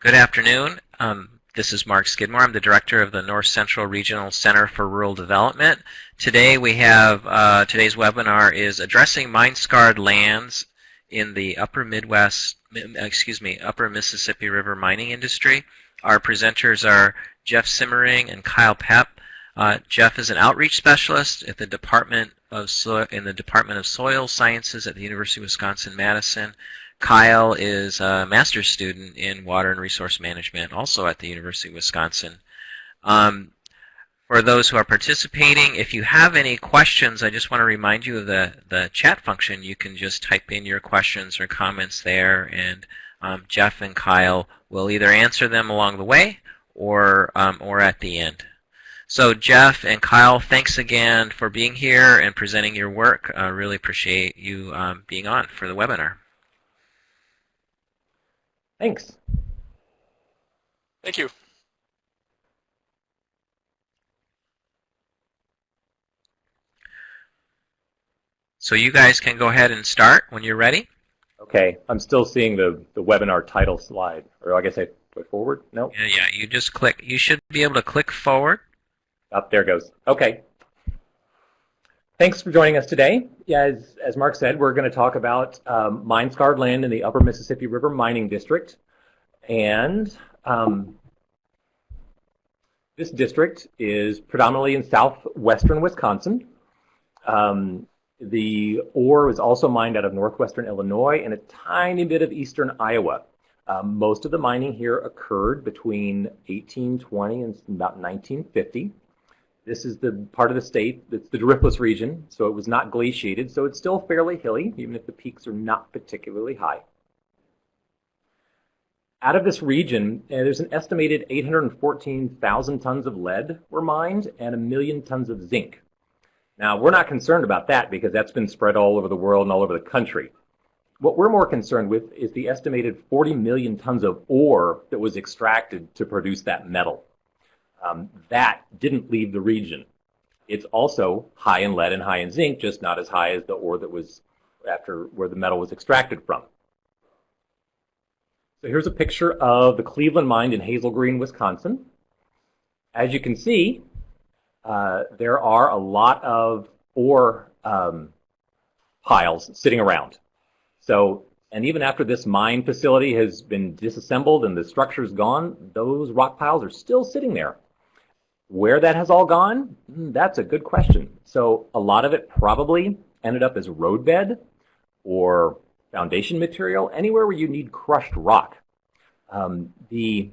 Good afternoon. This is Mark Skidmore. I'm the director of the North Central Regional Center for Rural Development. Today we have today's webinar is addressing mine-scarred lands in the Upper Mississippi River mining industry. Our presenters are Jeff Simmering and Kyle Pepp. Jeff is an outreach specialist at the Department of Soil Sciences at the University of Wisconsin-Madison. Kyle is a master's student in water and resource management, also at the University of Wisconsin. For those who are participating, if you have any questions, I just want to remind you of the chat function. You can just type in your questions or comments there, and Jeff and Kyle will either answer them along the way or at the end. So Jeff and Kyle, thanks again for being here and presenting your work. I really appreciate you being on for the webinar. Thanks. Thank you. So you guys can go ahead and start when you're ready. Okay, I'm still seeing the webinar title slide, or I guess I put forward? No? Yeah, you just click. You should be able to click forward. Up there it goes. Okay. Thanks for joining us today. Yeah, as Mark said, we're going to talk about mine-scarred land in the Upper Mississippi River Mining District. And this district is predominantly in southwestern Wisconsin. The ore is also mined out of northwestern Illinois and a tiny bit of eastern Iowa. Most of the mining here occurred between 1820 and about 1950. This is the part of the state that's the driftless region, so it was not glaciated, so it's still fairly hilly, even if the peaks are not particularly high. Out of this region, there's an estimated 814,000 tons of lead were mined and 1 million tons of zinc. Now, we're not concerned about that because that's been spread all over the world and all over the country. What we're more concerned with is the estimated 40 million tons of ore that was extracted to produce that metal. That didn't leave the region. It's also high in lead and high in zinc, just not as high as the ore that was after where the metal was extracted from. So here's a picture of the Cleveland mine in Hazel Green, Wisconsin. As you can see, there are a lot of ore piles sitting around. So, and even after this mine facility has been disassembled and the structure's gone, those rock piles are still sitting there. Where that has all gone, that's a good question. So a lot of it probably ended up as roadbed or foundation material, anywhere where you need crushed rock. Because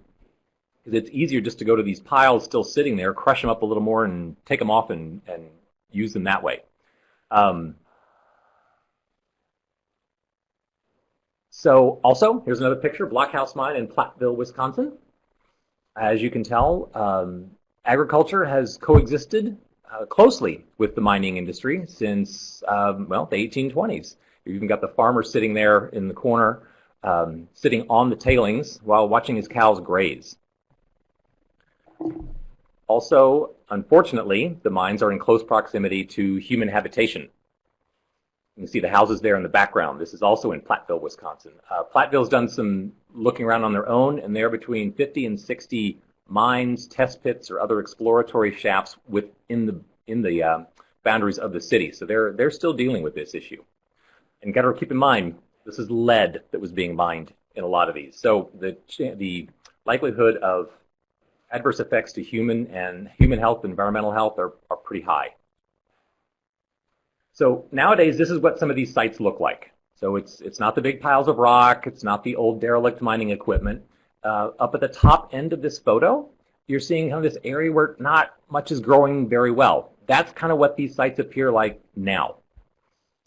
it's easier just to go to these piles still sitting there, crush them up a little more and take them off and use them that way. So also, here's another picture, Blockhouse Mine in Platteville, Wisconsin. As you can tell, agriculture has coexisted closely with the mining industry since, well, the 1820s. You've even got the farmer sitting there in the corner, sitting on the tailings while watching his cows graze. Also, unfortunately, the mines are in close proximity to human habitation. You can see the houses there in the background. This is also in Platteville, Wisconsin. Platteville's done some looking around on their own, and they're between 50 and 60 mines, test pits, or other exploratory shafts within the boundaries of the city. So they're still dealing with this issue. And got to keep in mind, this is lead that was being mined in a lot of these. So the likelihood of adverse effects to human health and environmental health are pretty high. So nowadays, this is what some of these sites look like. So it's not the big piles of rock. It's not the old derelict mining equipment. Up at the top end of this photo, you're seeing kind of this area where not much is growing very well. That's kind of what these sites appear like now.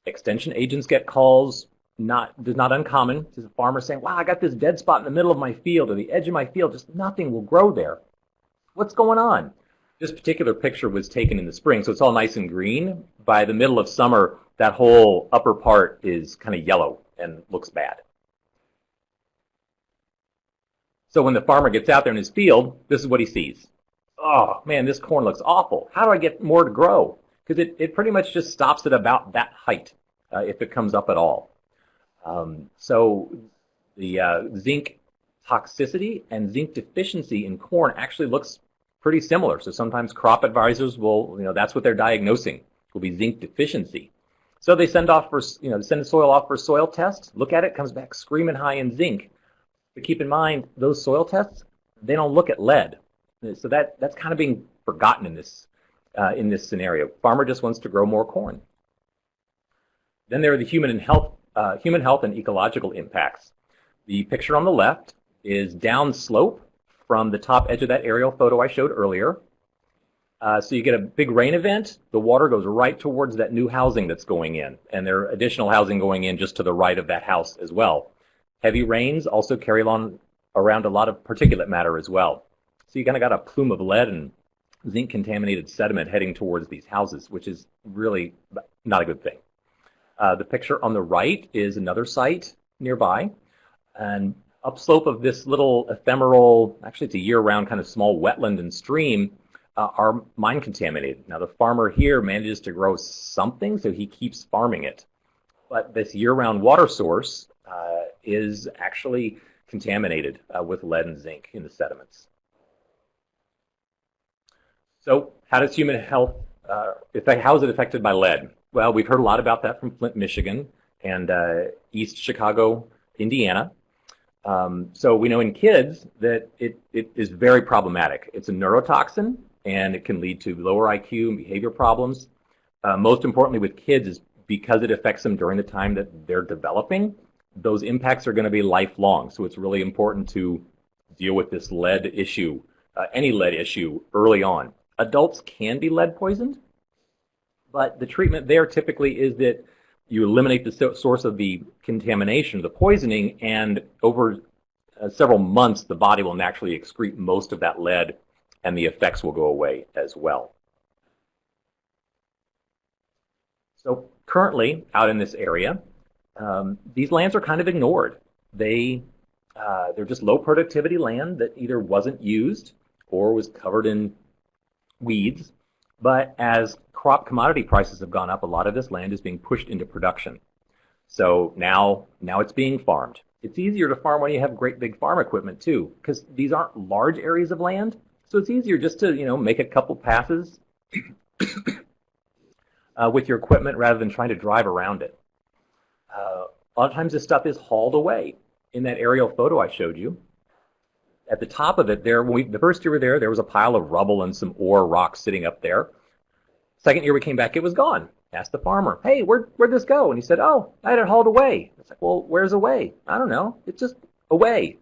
Extension agents get calls, not uncommon. There's a farmer saying, wow, I got this dead spot in the middle of my field or the edge of my field, just nothing will grow there. What's going on? This particular picture was taken in the spring, so it's all nice and green. By the middle of summer, that whole upper part is kind of yellow and looks bad. So when the farmer gets out there in his field, this is what he sees. Oh, man, this corn looks awful. How do I get more to grow? Because it pretty much just stops at about that height if it comes up at all. So the zinc toxicity and zinc deficiency in corn actually looks pretty similar. So sometimes crop advisors will, that's what they're diagnosing, will be zinc deficiency. So they send the soil off for soil tests, look at it, comes back screaming high in zinc. But keep in mind, those soil tests, they don't look at lead. So that's kind of being forgotten in this scenario. Farmer just wants to grow more corn. Then there are the human health and ecological impacts. The picture on the left is downslope from the top edge of that aerial photo I showed earlier. So you get a big rain event, the water goes right towards that new housing that's going in, and there are additional housing going in just to the right of that house as well. Heavy rains also carry around a lot of particulate matter as well. So you kind of got a plume of lead and zinc contaminated sediment heading towards these houses, which is really not a good thing. The picture on the right is another site nearby, and upslope of this little ephemeral, actually it's a year-round kind of small wetland and stream, are mine contaminated. Now the farmer here manages to grow something, so he keeps farming it. But this year-round water source is actually contaminated with lead and zinc in the sediments. So how does human health, how is it affected by lead? Well, we've heard a lot about that from Flint, Michigan, and East Chicago, Indiana. So we know in kids that it is very problematic. It's a neurotoxin, and it can lead to lower IQ and behavior problems. Most importantly with kids is because it affects them during the time that they're developing, those impacts are going to be lifelong. So it's really important to deal with this lead issue, any lead issue, early on. Adults can be lead poisoned, but the treatment there typically is that you eliminate the source of the contamination, the poisoning, and over several months the body will naturally excrete most of that lead and the effects will go away as well. So currently out in this area, these lands are kind of ignored. They're just low productivity land that either wasn't used or was covered in weeds. But as crop commodity prices have gone up, a lot of this land is being pushed into production. So now it's being farmed. It's easier to farm when you have great big farm equipment too, because these aren't large areas of land. So it's easier just to make a couple passes with your equipment rather than trying to drive around it. A lot of times this stuff is hauled away. In that aerial photo I showed you, at the top of it there, the first year we were there was a pile of rubble and some ore rocks sitting up there. Second year we came back, it was gone. Asked the farmer, hey, where'd this go? And he said, oh, I had it hauled away. It's like, well, where's away? I don't know. It's just away.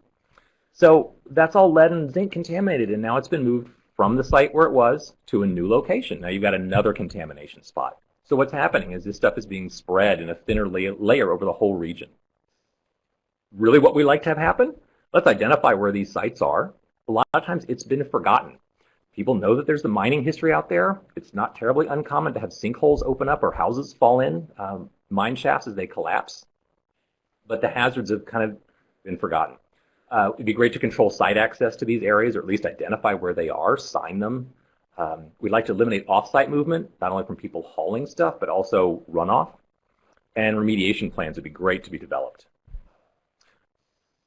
So that's all lead and zinc contaminated, and now it's been moved from the site where it was to a new location. Now you've got another contamination spot. So what's happening is this stuff is being spread in a thinner layer over the whole region. Really what we like to have happen? Let's identify where these sites are. A lot of times it's been forgotten. People know that there's the mining history out there. It's not terribly uncommon to have sinkholes open up or houses fall in, mine shafts as they collapse. But the hazards have kind of been forgotten. It'd be great to control site access to these areas, or at least identify where they are, sign them. We'd like to eliminate off-site movement, not only from people hauling stuff, but also runoff. And remediation plans would be great to be developed.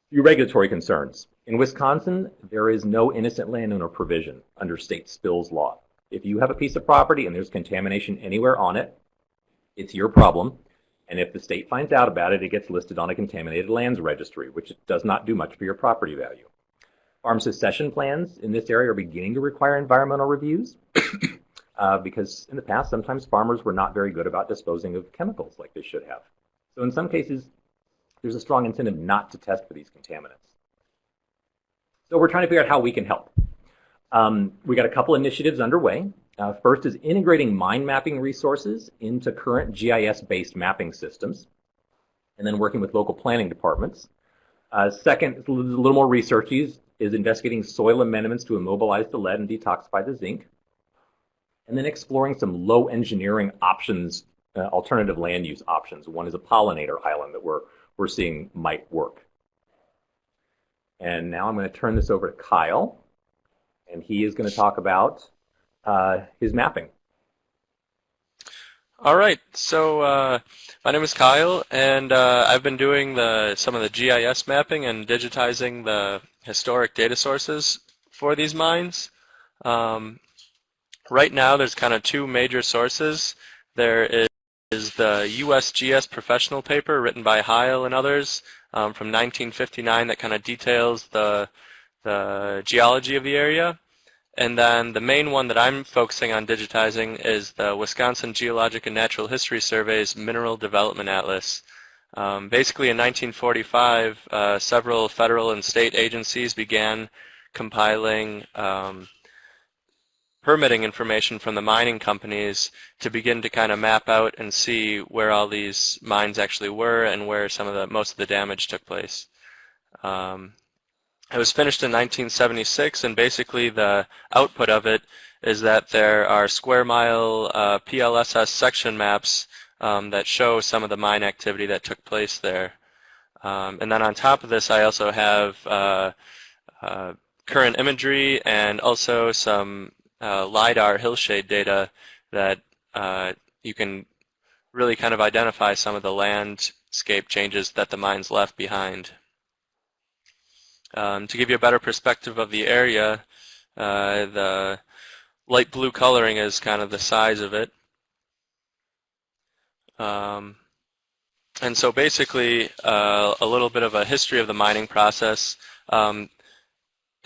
Few regulatory concerns. In Wisconsin, there is no innocent landowner provision under state spills law. If you have a piece of property and there's contamination anywhere on it, it's your problem. And if the state finds out about it, it gets listed on a contaminated lands registry, which does not do much for your property value. Farm succession plans in this area are beginning to require environmental reviews because in the past, sometimes farmers were not very good about disposing of chemicals like they should have. So in some cases, there's a strong incentive not to test for these contaminants. So we're trying to figure out how we can help. We got a couple initiatives underway. First is integrating mine mapping resources into current GIS-based mapping systems, and then working with local planning departments. Second, a little more research is investigating soil amendments to immobilize the lead and detoxify the zinc, and then exploring some low engineering options, alternative land use options. One is a pollinator island that we're seeing might work. And now I'm going to turn this over to Kyle, and he is going to talk about his mapping. All right, so my name is Kyle, and I've been doing some of the GIS mapping and digitizing the historic data sources for these mines. Um, right now, there's kind of two major sources. There is the USGS professional paper written by Hazel and others from 1959 that kind of details the geology of the area. And then the main one that I'm focusing on digitizing is the Wisconsin Geologic and Natural History Survey's Mineral Development Atlas. Basically in 1945, several federal and state agencies began compiling permitting information from the mining companies to begin to kind of map out and see where all these mines actually were and where most of the damage took place. It was finished in 1976, and basically the output of it is that there are square mile PLSS section maps that show some of the mine activity that took place there. And then on top of this, I also have current imagery and also some LiDAR hillshade data that you can really kind of identify some of the landscape changes that the mines left behind. To give you a better perspective of the area, the light blue coloring is kind of the size of it. And so basically, a little bit of a history of the mining process.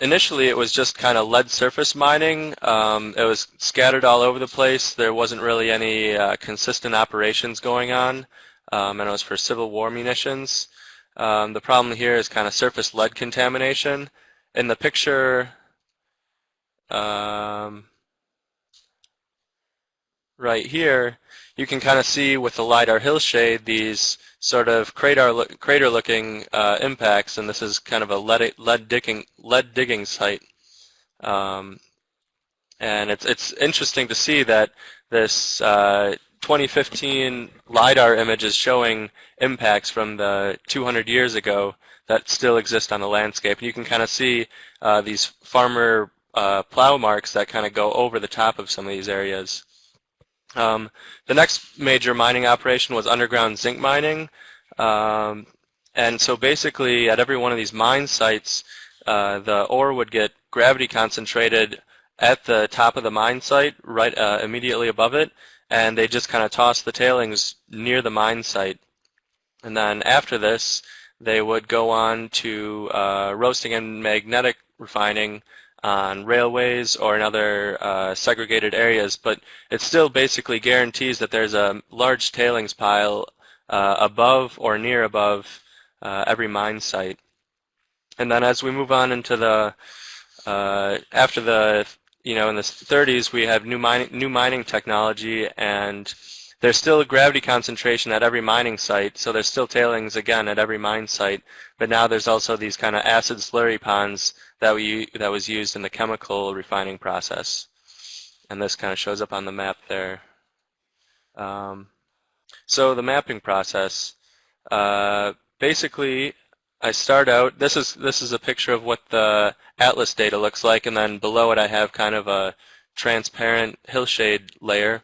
Initially, it was just kind of lead surface mining. It was scattered all over the place. There wasn't really any consistent operations going on, and it was for Civil War munitions. The problem here is kind of surface lead contamination. In the picture right here, you can kind of see with the LiDAR hillshade these sort of crater-looking impacts, and this is kind of a lead digging site. And it's interesting to see that this 2015 LiDAR image is showing impacts from the 200 years ago that still exist on the landscape. And you can kind of see these farmer plow marks that kind of go over the top of some of these areas. The next major mining operation was underground zinc mining. And so basically at every one of these mine sites, the ore would get gravity concentrated at the top of the mine site, right immediately above it, and they just kind of toss the tailings near the mine site. And then after this, they would go on to roasting and magnetic refining on railways or in other segregated areas, but it still basically guarantees that there's a large tailings pile above or near above every mine site. And then as we move on into the after the in the 30s, we have new mining technology, and there's still a gravity concentration at every mining site, so there's still tailings again at every mine site. But now there's also these kind of acid slurry ponds that was used in the chemical refining process, and this kind of shows up on the map there. So the mapping process, basically, I start out. This is a picture of what the atlas data looks like, and then below it I have kind of a transparent hillshade layer.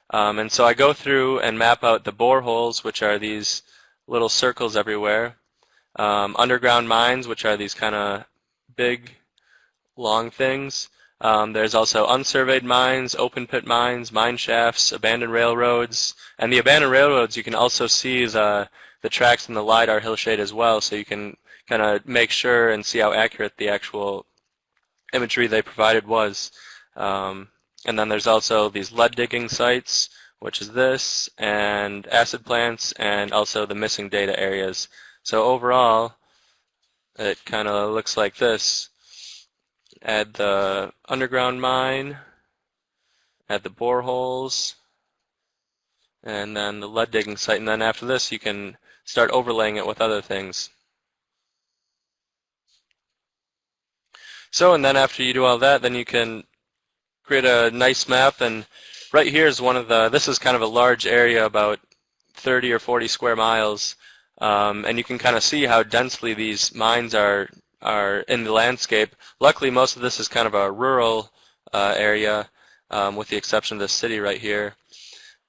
And so I go through and map out the boreholes, which are these little circles everywhere. Underground mines, which are these kind of big, long things. There's also unsurveyed mines, open pit mines, mine shafts, abandoned railroads. And the abandoned railroads, you can also see the tracks in the LiDAR hillshade as well, so you can kind of make sure and see how accurate the actual imagery they provided was. And then there's also these lead digging sites, which is this, and acid plants, and also the missing data areas. So overall, it kind of looks like this. Add the underground mine, add the boreholes, and then the lead digging site, and then after this you can start overlaying it with other things. So, and then after you do all that, then you can create a nice map, and right here is this is kind of a large area, about 30 or 40 square miles, and you can kind of see how densely these mines are in the landscape. Luckily, most of this is kind of a rural area, with the exception of this city right here.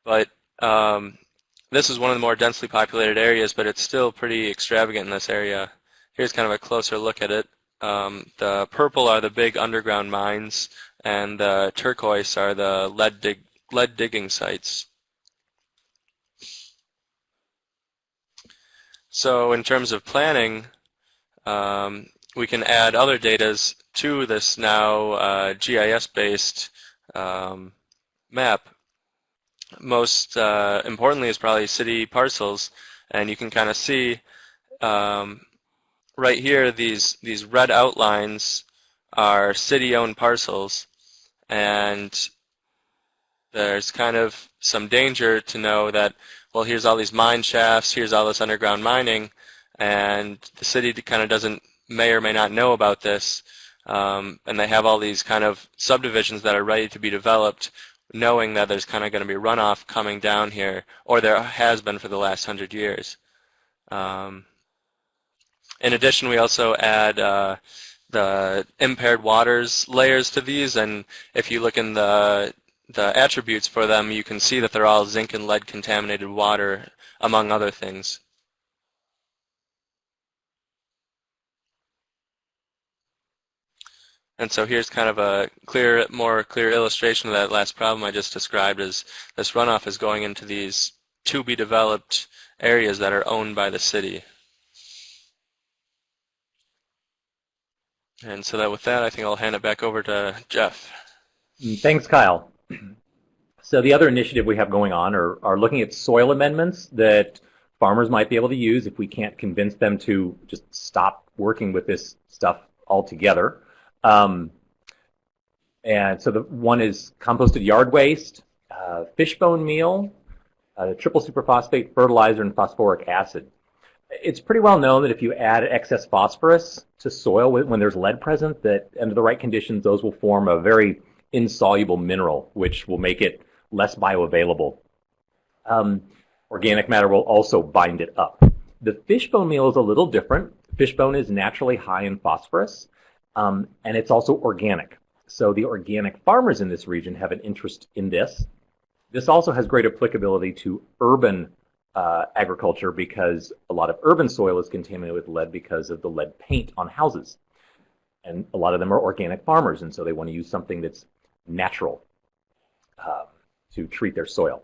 But This is one of the more densely populated areas, but it's still pretty extravagant in this area. Here's kind of a closer look at it. The purple are the big underground mines, and the turquoise are the lead digging sites. So in terms of planning, we can add other datas to this now GIS-based map. Most importantly is probably city parcels, and you can kind of see right here these red outlines are city-owned parcels, and there's kind of some danger to know that, well, here's all these mine shafts, here's all this underground mining, and the city kind of may or may not know about this, and they have all these kind of subdivisions that are ready to be developed, knowing that there's kind of going to be runoff coming down here, or there has been for the last 100 years. In addition, we also add the impaired waters layers to these, and if you look in the attributes for them, you can see that they're all zinc and lead contaminated water, among other things. And so here's kind of a more clear illustration of that last problem I just described, is this runoff is going into these to-be-developed areas that are owned by the city. And so that with that, I think I'll hand it back over to Jeff. Thanks, Kyle. So the other initiative we have going on are looking at soil amendments that farmers might be able to use if we can't convince them to just stop working with this stuff altogether. And so the one is composted yard waste, fishbone meal, triple superphosphate fertilizer, and phosphoric acid. It's pretty well known that if you add excess phosphorus to soil when there's lead present, that under the right conditions, those will form a very insoluble mineral, which will make it less bioavailable. Organic matter will also bind it up. The fishbone meal is a little different. Fishbone is naturally high in phosphorus, and it's also organic. So the organic farmers in this region have an interest in this. This also has great applicability to urban agriculture, because a lot of urban soil is contaminated with lead because of the lead paint on houses. And a lot of them are organic farmers, and so they want to use something that's natural to treat their soil.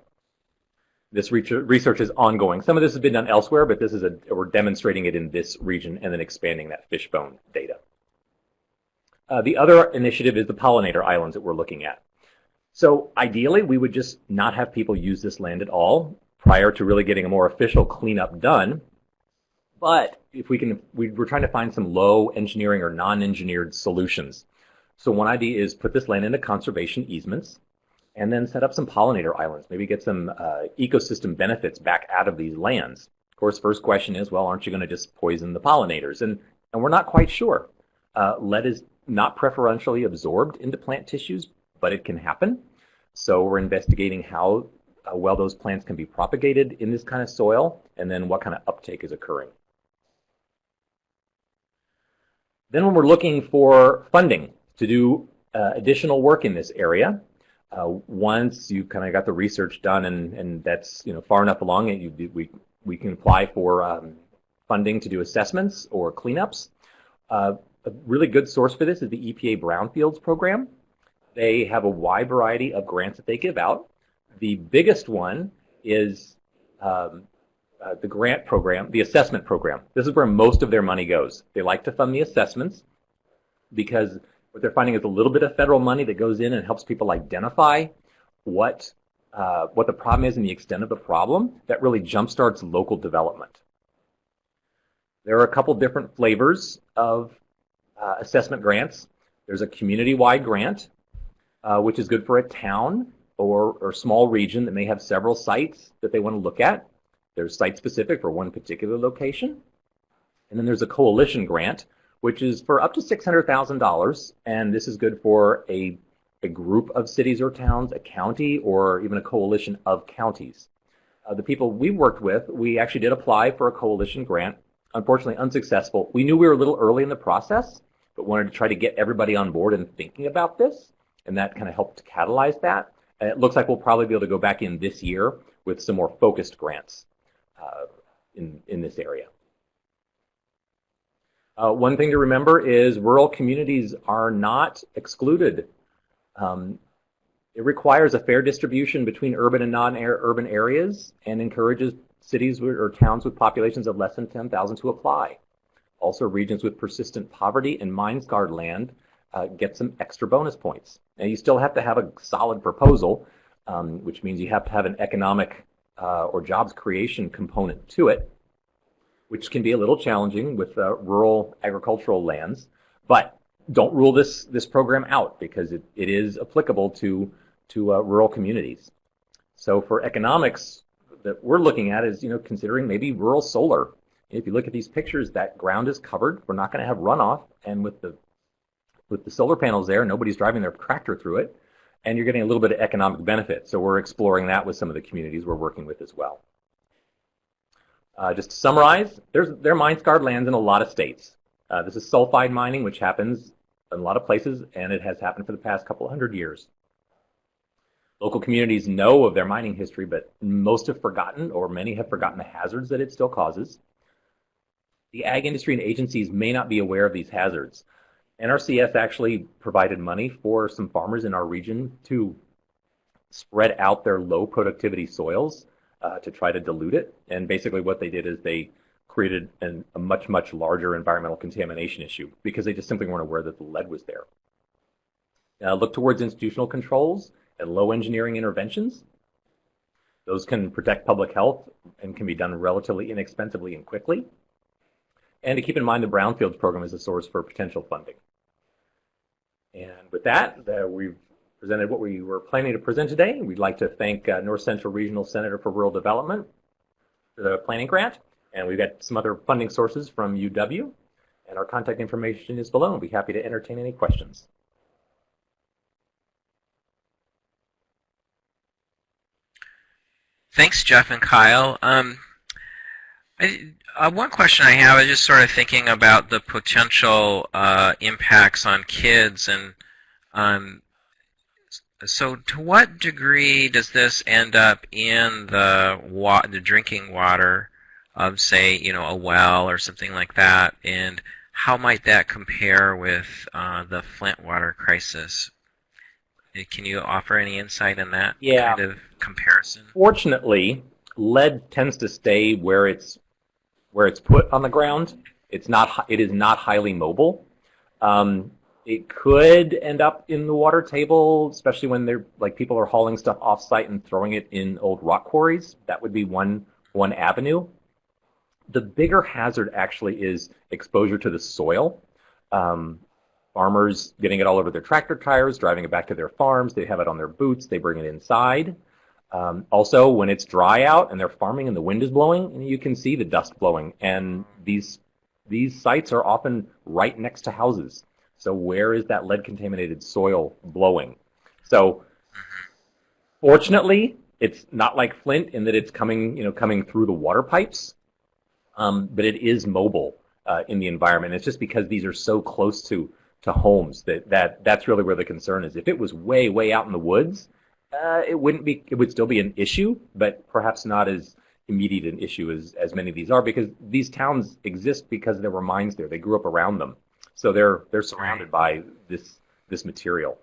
This research is ongoing. Some of this has been done elsewhere, but this is we're demonstrating it in this region and then expanding that fishbone data. The other initiative is the Pollinator Islands that we're looking at. So ideally, we would just not have people use this land at all prior to really getting a more official cleanup done. But if we're trying to find some low engineering or non-engineered solutions. So one idea is put this land into conservation easements and then set up some pollinator islands, maybe get some ecosystem benefits back out of these lands. Of course, first question is, well, aren't you going to just poison the pollinators? And we're not quite sure. Lead is not preferentially absorbed into plant tissues, but it can happen. So we're investigating how well those plants can be propagated in this kind of soil, and then what kind of uptake is occurring. Then when we're looking for funding to do additional work in this area, once you've kind of got the research done and that's far enough along, we can apply for funding to do assessments or cleanups. A really good source for this is the EPA Brownfields program. They have a wide variety of grants that they give out. The biggest one is the grant program, the assessment program. This is where most of their money goes. They like to fund the assessments because what they're finding is a little bit of federal money that goes in and helps people identify what the problem is and the extent of the problem. That really jumpstarts local development. There are a couple different flavors of assessment grants. There's a community-wide grant, which is good for a town or small region that may have several sites that they want to look at. There's site-specific for one particular location. And then there's a coalition grant, which is for up to $600,000, and this is good for a group of cities or towns, a county, or even a coalition of counties. The people we worked with, we actually did apply for a coalition grant. Unfortunately, unsuccessful. We knew we were a little early in the process, but wanted to try to get everybody on board and thinking about this, and that kind of helped to catalyze that. It looks like we'll probably be able to go back in this year with some more focused grants in this area. One thing to remember is rural communities are not excluded. It requires a fair distribution between urban and non-urban areas and encourages cities or towns with populations of less than 10,000 to apply. Also, regions with persistent poverty and mine-scarred land get some extra bonus points. Now, you still have to have a solid proposal, which means you have to have an economic or jobs creation component to it, which can be a little challenging with rural agricultural lands. But don't rule this program out, because it is applicable to rural communities. So for economics, that we're looking at is, considering maybe rural solar. If you look at these pictures, that ground is covered. We're not going to have runoff, and with the solar panels there, nobody's driving their tractor through it, and you're getting a little bit of economic benefit. So we're exploring that with some of the communities we're working with as well. Just to summarize, there are mine-scarred lands in a lot of states. This is sulfide mining, which happens in a lot of places, and it has happened for the past couple hundred years. Local communities know of their mining history, but most have forgotten, or many have forgotten, the hazards that it still causes. The ag industry and agencies may not be aware of these hazards. NRCS actually provided money for some farmers in our region to spread out their low productivity soils to try to dilute it. And basically what they did is they created a much, much larger environmental contamination issue because they just simply weren't aware that the lead was there. Look towards institutional controls and low engineering interventions. Those can protect public health and can be done relatively inexpensively and quickly. And to keep in mind, the Brownfields program is a source for potential funding. And with that, we've presented what we were planning to present today. We'd like to thank North Central Regional Senator for Rural Development for the planning grant. And we've got some other funding sources from UW. And our contact information is below. We'll be happy to entertain any questions. Thanks, Jeff and Kyle. One question I have is just sort of thinking about the potential impacts on kids, and so to what degree does this end up in the drinking water of, say, a well or something like that, and how might that compare with the Flint water crisis? Can you offer any insight on that kind of comparison? Fortunately, lead tends to stay where it's put on the ground. It is not highly mobile. It could end up in the water table, especially when people are hauling stuff off site and throwing it in old rock quarries. That would be one avenue. The bigger hazard actually is exposure to the soil. Farmers getting it all over their tractor tires, driving it back to their farms. They have it on their boots. They bring it inside. Also, when it's dry out and they're farming and the wind is blowing, you can see the dust blowing. And these sites are often right next to houses. So where is that lead-contaminated soil blowing? So fortunately, it's not like Flint in that it's coming through the water pipes, but it is mobile in the environment. It's just because these are so close to homes that's really where the concern is. If it was way, way out in the woods, it would still be an issue, but perhaps not as immediate an issue as many of these are, because these towns exist because there were mines there. They grew up around them. So they're surrounded by this material.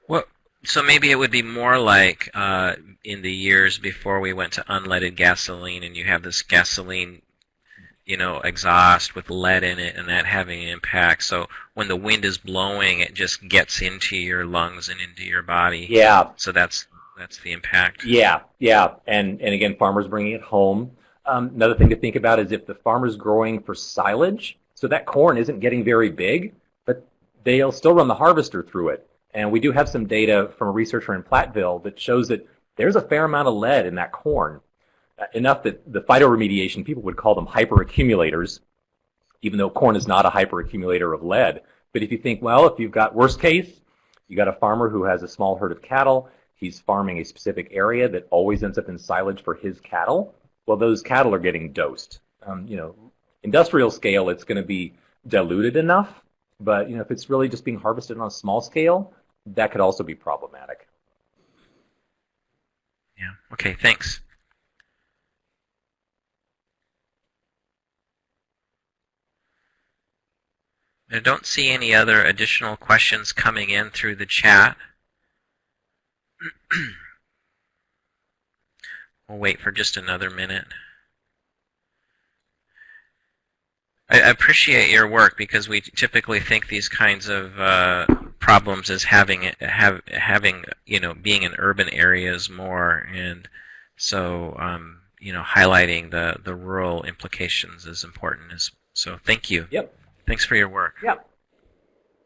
Well, so maybe it would be more like in the years before we went to unleaded gasoline, and you have this gasoline exhaust with lead in it, and that having an impact. So when the wind is blowing, it just gets into your lungs and into your body. Yeah. So that's the impact. Yeah. And again, farmers bringing it home. Another thing to think about is if the farmer's growing for silage, so that corn isn't getting very big, but they'll still run the harvester through it. And we do have some data from a researcher in Platteville that shows that there's a fair amount of lead in that corn. Enough that the phytoremediation, people would call them hyperaccumulators, even though corn is not a hyperaccumulator of lead. But if you think, well, if you've got worst case, you got a farmer who has a small herd of cattle, he's farming a specific area that always ends up in silage for his cattle, well, those cattle are getting dosed. Industrial scale, it's going to be diluted enough, but if it's really just being harvested on a small scale, that could also be problematic. Yeah. Okay, thanks. I don't see any other additional questions coming in through the chat. We'll wait for just another minute. I appreciate your work because we typically think these kinds of problems as having being in urban areas more, and so highlighting the rural implications is important. So thank you. Yep. Thanks for your work. Yep.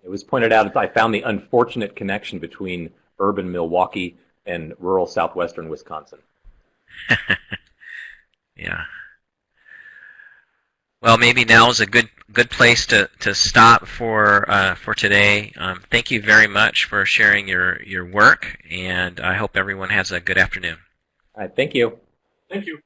It was pointed out that I found the unfortunate connection between urban Milwaukee and rural southwestern Wisconsin. Yeah. Well, maybe now is a good place to stop for today. Thank you very much for sharing your work, and I hope everyone has a good afternoon. All right, thank you. Thank you.